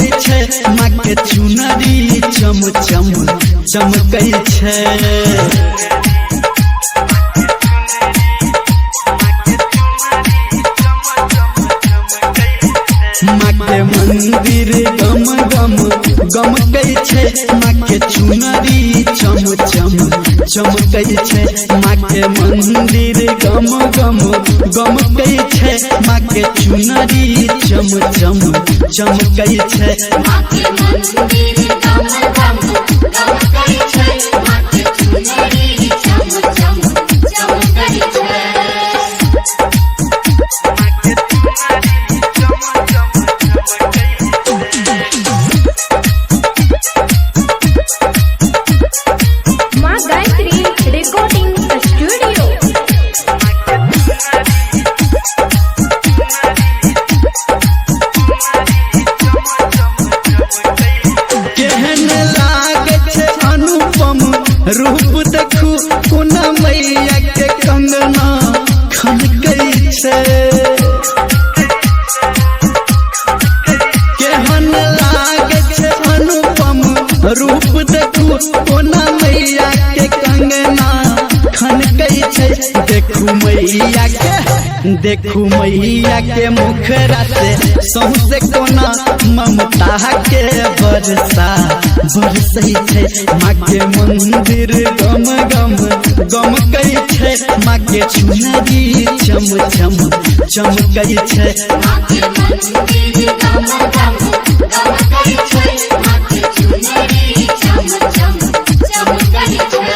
गमकै छै माँ के चुनरी चम चम चमकै छै। माँ के मंदिर गम गम गमकै छै माँ के चुनरी चम चम चमकै छै। माँ के मंदिर गम गम गमकै छै माँ के चुनरी चम चम चमकै छै। माँ के मंदिर गम गम गमकै छै माँ के चुनरी चम चम चमकै छै। रूप देखू कोना मैया के कंगना खनकै छै। केहन लागे छै अनुपम रूप देखू कोना मैया के कंगना खनकै छै। देखू मैया के मुखरा से सौंसे कोना ममता के बरसा बरसै छै। माँ के मंदिर गम गम गमकै छै माँ के चुनरी चम चम चमकै छै। माँ के मंदिर गम गम गमकै छै माँ के चुनरी चम चम चमकै छै।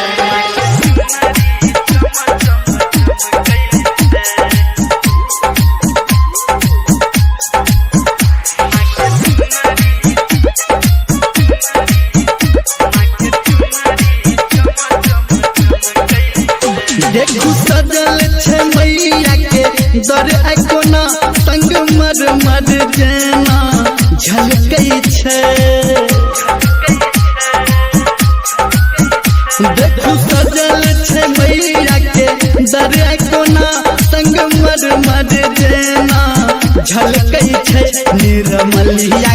देखू सजल छै मैया के दर कोना संग मर मर जेना झलकै छै। देखू सजल छै मैया के दर कोना संग मर मर जेना झलकै छै। निर्मलिया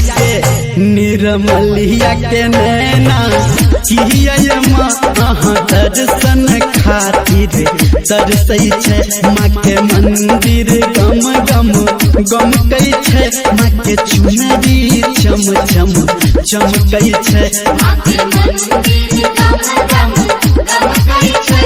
के नैना किया माँ अहाँ दर्शन खातिर तरसै छै। माँ के मंदिर गम गम गमकै छै माँ के चुनरी चम चम चमकै छै। माँ के मंदिर गम गम गमकै छै।